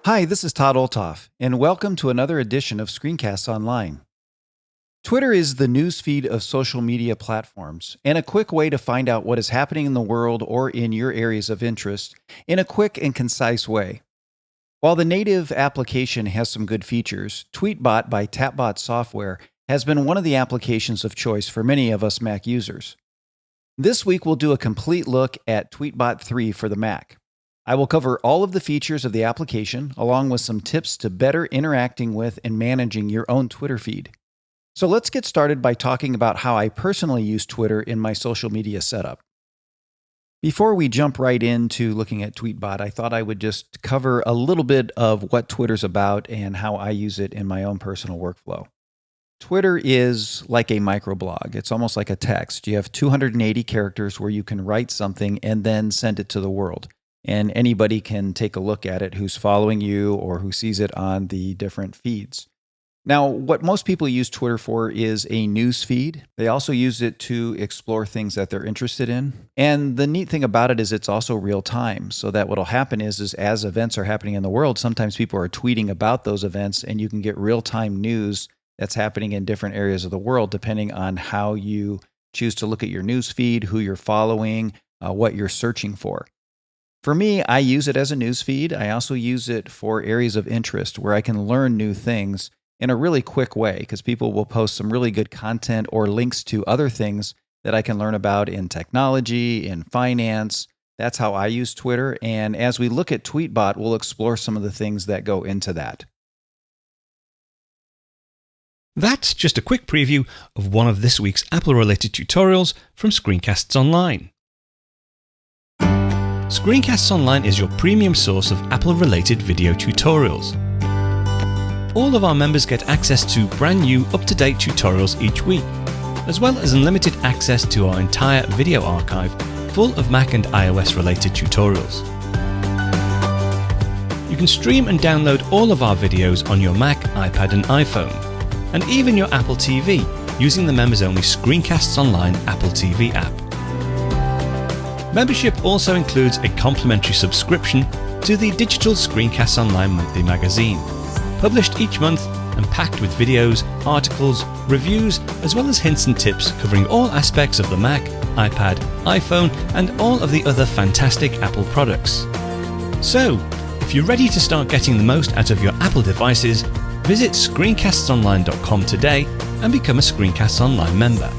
Hi, this is Todd Olthoff, and welcome to another edition of Screencasts Online. Twitter is the newsfeed of social media platforms and a quick way to find out what is happening in the world or in your areas of interest in a quick and concise way. While the native application has some good features, Tweetbot by Tweetbot Software has been one of the applications of choice for many of us Mac users. This week, we'll do a complete look at Tweetbot 3 for the Mac. I will cover all of the features of the application, along with some tips to better interacting with and managing your own Twitter feed. So let's get started by talking about how I personally use Twitter in my social media setup. Before we jump right into looking at Tweetbot, I thought I would just cover a little bit of what Twitter's about and how I use it in my own personal workflow. Twitter is like a microblog. It's almost like a text. You have 280 characters where you can write something and then send it to the world. And anybody can take a look at it who's following you or who sees it on the different feeds. Now, what most people use Twitter for is a news feed. They also use it to explore things that they're interested in. And the neat thing about it is it's also real time, so that what'll happen is as events are happening in the world, sometimes people are tweeting about those events and you can get real time news that's happening in different areas of the world depending on how you choose to look at your news feed, who you're following, what you're searching for. For me, I use it as a news feed. I also use it for areas of interest where I can learn new things in a really quick way because people will post some really good content or links to other things that I can learn about in technology, in finance. That's how I use Twitter. And as we look at Tweetbot, we'll explore some of the things that go into that. That's just a quick preview of one of this week's Apple-related tutorials from Screencasts Online. Screencasts Online is your premium source of Apple-related video tutorials. All of our members get access to brand new, up-to-date tutorials each week, as well as unlimited access to our entire video archive full of Mac and iOS-related tutorials. You can stream and download all of our videos on your Mac, iPad and iPhone, and even your Apple TV using the members-only Screencasts Online Apple TV app. Membership also includes a complimentary subscription to the digital Screencasts Online monthly magazine, published each month and packed with videos, articles, reviews, as well as hints and tips covering all aspects of the Mac, iPad, iPhone, and all of the other fantastic Apple products. So, if you're ready to start getting the most out of your Apple devices, visit screencastsonline.com today and become a Screencasts Online member.